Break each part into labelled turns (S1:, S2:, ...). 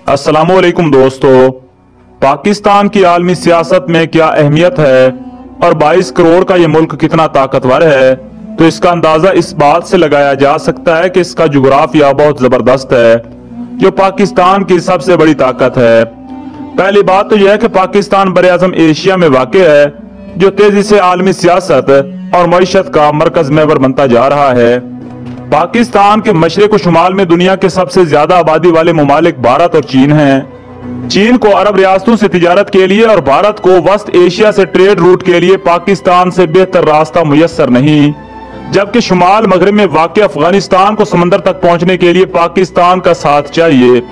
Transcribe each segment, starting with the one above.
S1: अस्सलामुअलैकुम दोस्तों, पाकिस्तान की आलमी सियासत में क्या अहमियत है और 22 करोड़ का ये मुल्क कितना ताकतवर है, तो इसका अंदाजा इस बात से लगाया जा सकता है कि इसका जुग्राफिया बहुत जबरदस्त है, जो पाकिस्तान की सबसे बड़ी ताकत है। पहली बात तो यह है कि पाकिस्तान बरे-आज़म एशिया में वाक़ है, जो तेजी से आलमी सियासत और मईशत का मरकज महवर बनता जा रहा है। पाकिस्तान के मशरिक और शुमाल में दुनिया के सबसे ज्यादा आबादी वाले ममालिक भारत और चीन हैं। चीन को अरब रियासतों से तिजारत के लिए और भारत को वस्त एशिया से ट्रेड रूट के लिए पाकिस्तान से बेहतर रास्ता मुयस्सर नहीं, जबकि शुमाल मगरब में वाक़ अफगानिस्तान को समंदर तक पहुंचने के लिए पाकिस्तान का साथ चाहिए।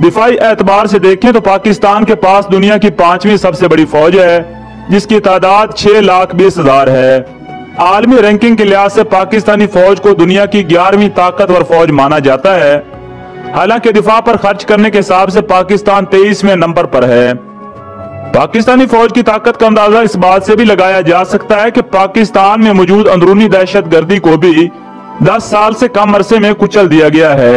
S1: दिफाई एतबार से देखें तो पाकिस्तान के पास दुनिया की 5वीं सबसे बड़ी फौज है, जिसकी तादाद 6,20,000 है। आलमी रैंकिंग के लिहाज से पाकिस्तानी फौज को दुनिया की 11वीं ताकतवर फौज माना जाता है। हालांकि दिफा पर खर्च करने के हिसाब से पाकिस्तान 23वें नंबर पर है। पाकिस्तानी फौज की ताकत का अंदाजा इस बात से भी लगाया जा सकता है कि पाकिस्तान में मौजूद अंदरूनी दहशतगर्दी को भी 10 साल से कम अरसे में कुचल दिया गया है।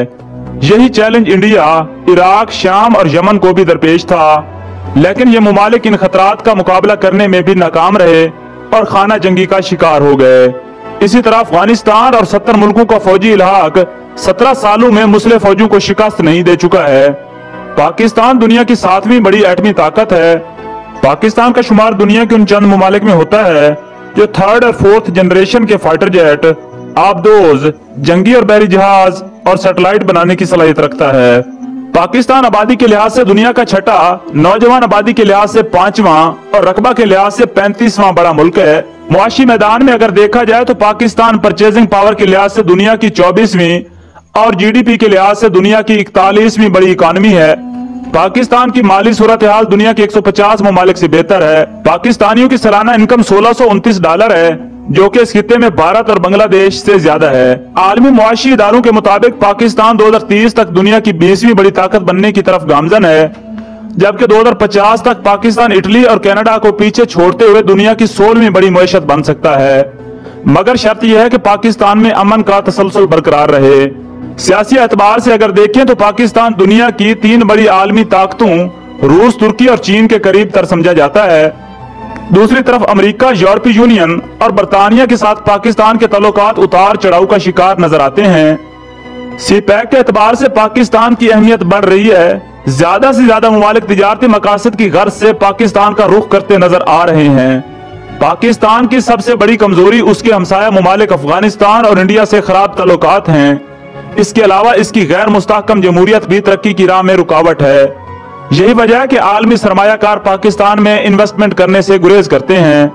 S1: यही चैलेंज इंडिया, इराक, शाम और यमन को भी दरपेश था, लेकिन ये ममालिक इन खतरात का मुकाबला करने में भी नाकाम रहे और खाना जंगी का शिकार हो गए। इसी तरह अफगानिस्तान और 70 मुल्कों का फौजी इलाहाक 17 सालों में मुस्लिम फौजों को शिकस्त नहीं दे चुका है। पाकिस्तान दुनिया की 7वीं बड़ी एटमी ताकत है। पाकिस्तान का शुमार दुनिया के उन चंद ममालिक में होता है जो 3rd और 4th जनरेशन के फाइटर जेट, आबदोज, जंगी और बहरी जहाज और सैटेलाइट बनाने की सलाहियत रखता है। पाकिस्तान आबादी के लिहाज से दुनिया का छठा, नौजवान आबादी के लिहाज से 5वां और रकबा के लिहाज से 35वां बड़ा मुल्क है। मुआशी मैदान में अगर देखा जाए तो पाकिस्तान परचेजिंग पावर के लिहाज से दुनिया की 24वीं और जीडीपी के लिहाज से दुनिया की 41वीं बड़ी इकानमी है। पाकिस्तान की माली सूरत हाल दुनिया के 150 ममालिक से बेहतर है। पाकिस्तानियों की सालाना इनकम $1629 है, जो कि इस खित्ते में भारत और बांग्लादेश से ज्यादा है। आलमी मुआशी इदारों के मुताबिक पाकिस्तान 2030 तक दुनिया की 20वीं बड़ी ताकत बनने की तरफ गामजन है, जबकि 2050 तक पाकिस्तान इटली और कनाडा को पीछे छोड़ते हुए दुनिया की 16वीं बड़ी मईशत बन सकता है। मगर शर्त यह है कि पाकिस्तान में अमन का तसलसल बरकरार रहे। सियासी एतबार से अगर देखें तो पाकिस्तान दुनिया की 3 बड़ी आलमी ताकतों रूस, तुर्की और चीन के करीब तर समझा जाता है। दूसरी तरफ अमेरिका, यूरोपीय यूनियन और बरतानिया के साथ पाकिस्तान के ताल्लुकात उतार चढ़ाव का शिकार नजर आते हैं। सीपैक के एतबार से पाकिस्तान की अहमियत बढ़ रही है। ज्यादा से ज्यादा ममालिक तिजारती मकासद की गर्ज से पाकिस्तान का रुख करते नजर आ रहे हैं। पाकिस्तान की सबसे बड़ी कमजोरी उसके हमसाया ममालिक अफगानिस्तान और इंडिया से खराब ताल्लुकात हैं। इसके अलावा इसकी गैर मुस्तहकम जमहूरियत भी तरक्की की राह में रुकावट है। यही वजह है कि आलमी सरमायाकार पाकिस्तान में इन्वेस्टमेंट करने से गुरेज करते हैं।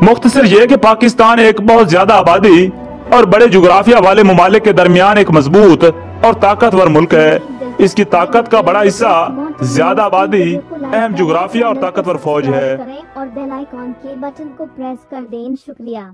S1: मुख्तसर यह कि पाकिस्तान एक बहुत ज्यादा आबादी और बड़े जुग्राफिया वाले ममालिक के दरमियान एक मजबूत और ताकतवर मुल्क है। इसकी ताकत का बड़ा हिस्सा ज्यादा आबादी, अहम जुग्राफिया और ताकतवर फौज है।
S2: और बेल आइकॉन के बटन को प्रेस कर दें। शुक्रिया।